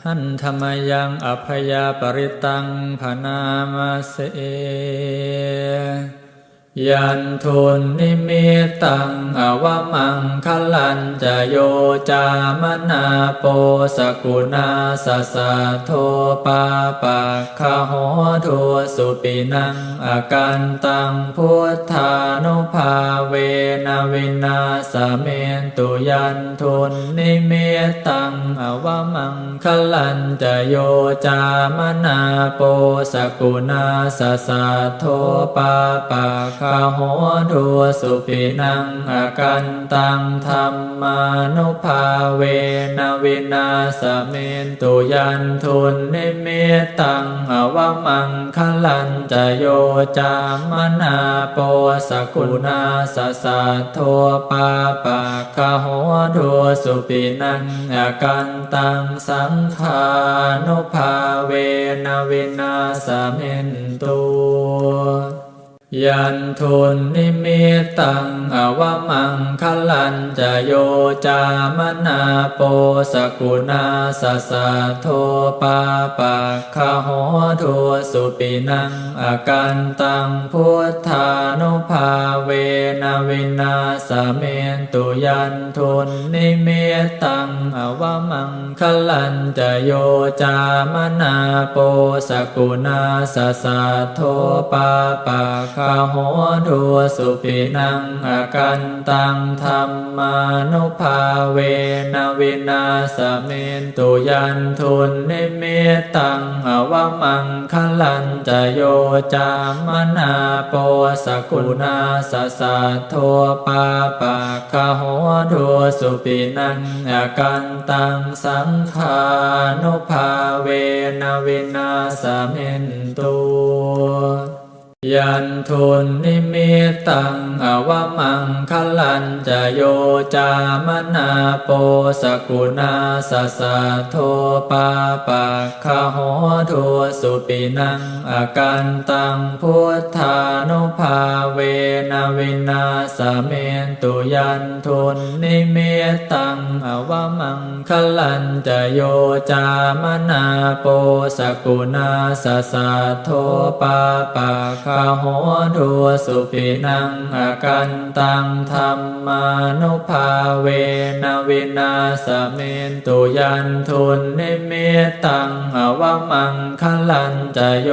หันธรรมยังอภยาปริตังพนามาเสยันทุนนิมิตังอวมังคลันจะโยจามนาโปสกุณาสสะโทปาปะคะโหทัวสุปินังอากันตังพุทธานุภาเวนะวินาสเมนตุยันทุนนิมิตังอวมังคลันจะโยจามนาโปสกุณาสสะโทปาปะคะโหทัวสุปินังอากันตังธัมมานุภาเวนะวินาสเมนตุยันทุนนิมิตังอวมังคลันจะโยจามนาโปสกุณาสสะโทปาปะคะโหทัวสุปินังอากันตังสังขานุภาเวนะวินาสเมนตุยันทุนนิมิตังอวมังคลันจะโยจามนาโปสกุณาสสะโทปาปะคะโหทัวสุปินังอากันตังพุทธานุภาเวนะวินาสเมนตุยันทุนนิมิตังอวมังคลันจะโยจามนาโปสกุณาสสะโทปาปะคะโหทัวสุปินังอากันตังธัมมานุภาเวนะวินาสเมนตุยันทุนนิมิตังอวมังคลันจะโยจามนาโปสกุณาสสะโทปาปะคะโหทัวสุปินังอากันตังสังขานุภาเวนะวินาสเมนตุยันทุนนิมิตังอวมังคลันจะโยจามนาโปสกุณาสสะโทปาปะคะโหทัวสุปินังอากันตังพุทธานุภาเวนะวินาสเมนตุยันทุนนิมิตังอวมังคลันจะโยจามนาโปสกุณาสสะโทปาปะคะโหทัวสุปินังอากันตังธัมมานุภาเวนะวินาสเมนตุยันทุนนิมิตังอวมังคลันจะโย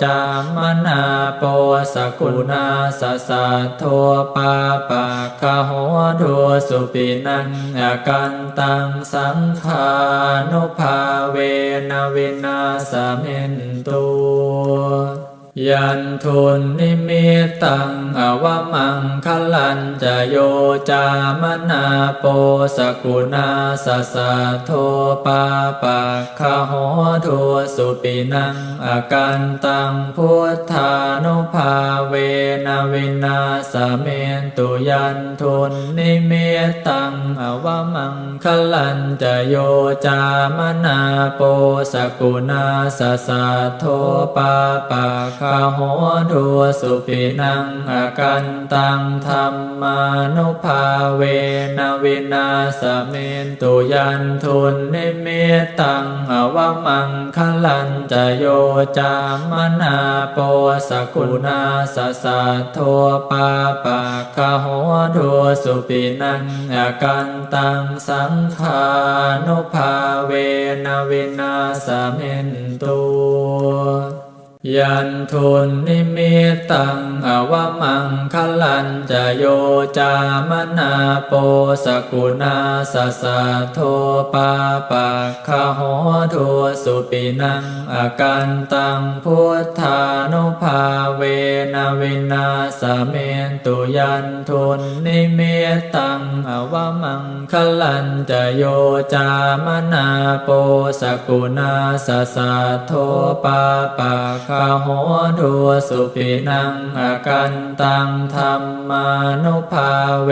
จามนาโปสกุณาสสะโทปาปะคะโหทัวสุปินังอากันตังสังขานุภาเวนะวินาสเมนตุยันทุนนิมิตังอวมังคลันจะโยจามนาโปสกุณาสสะโทปาปะคะโหทัวสุปินังอากันตังพุทธานุภาเวนะวินาสเมนตุยันทุนนิมิตังอวมังคลันจะโยจามนาโปสกุณาสสะโทปาปะคะโหทัวสุปินังอากันตังธัมมานุภาเวนะวินาสเมนตุยันทุนนิมิตังอวมังคลันจะโยจามนาโปสกุณาสสะโทปาปะคะโหทัวสุปินังอากันตังสังขานุภาเวนะวินาสเมนตุยันทุนนิมิตังอวมังคลันจะโยจามนาโปสกุณาสสะโทปาปะคะโหทัวสุปินังอากันตังพุทธานุภาเวนะวินาสเมนตุยันทุนนิมิตังอวมังคลันจะโยจามนาโปสกุณาสสะโทปาปะ โหตุสุปินังอากันตังธัมมานุภาเว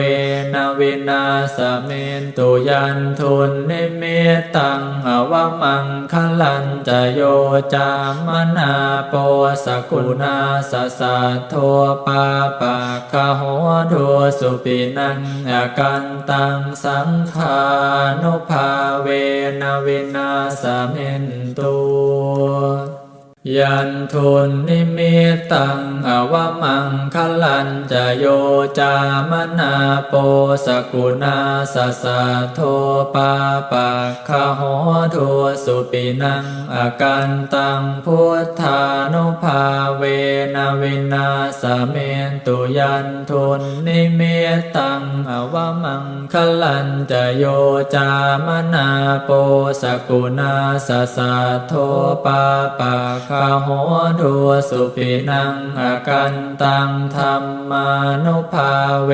นะวินาสเมนตุยันทุนนิมิตตังอวมังคลันจโยจามนาโปสกุณาสสัทโทปาปะคะโหตุสุปินังอากันตังสังขานุภาเวนะวินาสเมนตุยันทุนนิมิตตังอวมังคลันจโยจามนาโปสกุณาสสัทโทปาปะคะโหตุสุปินังอากันตังพุทธานุภาเวนะวินาสเมนตุยันทุนนิมิตตังอวมังคลันจโยจามนาโปสกุณาสสัทโทปาปะคะโหตุสุปินังอากันตังธัมมานุภาเว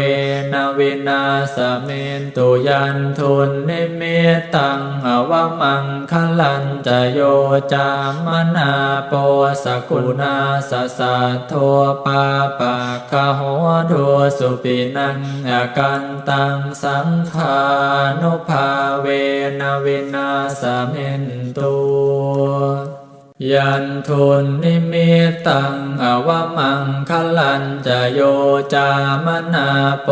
นะวินาสเมนตุยันทุนนิมิตตังอวมังคลันจโยจามนาโปสกุณาสสัทโทปาปะคะโหตุสุปินังอากันตังสังขานุภาเวนะวินาสเมนตุยันทุนนิมิตตังอวมังคลันจโยจามนาโป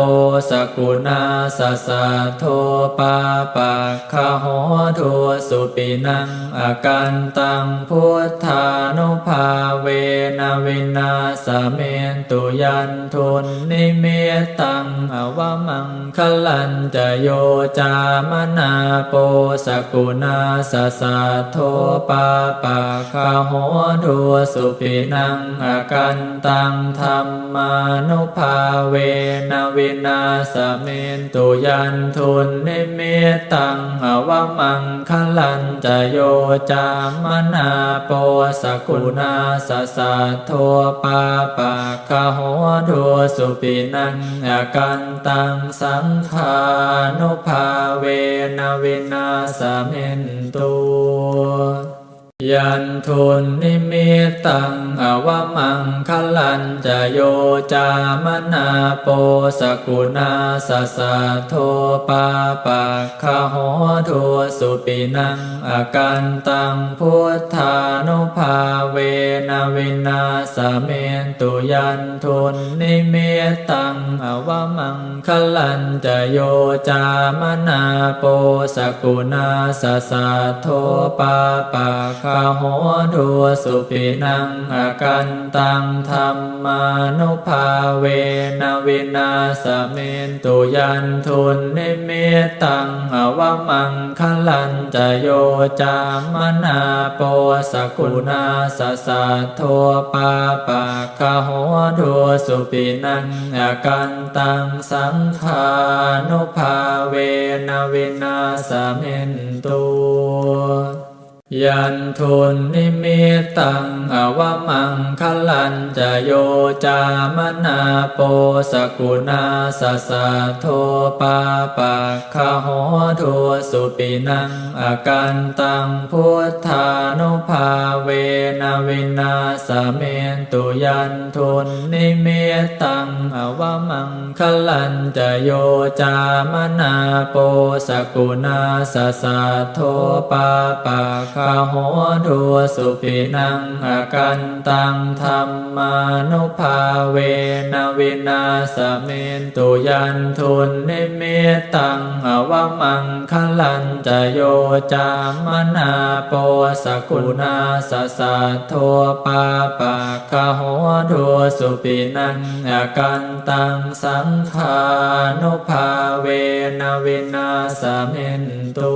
สกุณาสสัทโทปาปะคะโหตุสุปินังอากันตังพุทธานุภาเวนะวินาสเมนตุยันทุนนิมิตตังอวมังคลันจโยจามนาโปสกุณาสสัทโทปาปะคะโหตุสุปินังอากันตังธัมมานุภาเวนะวินาสเมนตุยันทุนนิมิตตังอวมังคลันจโยจามนาโปสกุณาสสัทโทปาปะคะโหตุสุปินังอากันตังสังขานุภาเวนะวินาสเมนตุยันทุนนิมิตตังอวมังคลันจโยจามนาโปสกุณาสสัทโทปาปะคะโหตุสุปินังอากันตังพุทธานุภาเวนะวินาสเมนตุยันทุนนิมิตตังอวมังคลันจโยจามนาโปสกุณาสสัทโทปาปะคะโหตุสุปินังอากันตังธัมมานุภาเวนะวินาสเมนตุยันทุนนิมิตตังอวมังคลันจโยจามนาโปสกุณาสสัทโทปาปะคะโหตุสุปินังอากันตังสังขานุภาเวนะวินาสเมนตุยันทุนนิมิตตังอวมังคลันจโยจามนาโปสกุณาสสัทโทปาปะคะโหตุสุปินังอากันตังพุทธานุภาเวนะวินาสเมนตุยันทุนนิมิตตังอวมังคลันจโยจามนาโปสกุณาสสัทโทปาปะคะโหตุสุปินังอากันตังธัมมานุภาเวนะวินาสเมนตุยันทุนนิมิตตังอวมังคลันจโยจามนาโปสกุณาสสัทโทปาปะคะโหตุสุปินังอากันตังสังขานุภาเวนะวินาสเมนตุ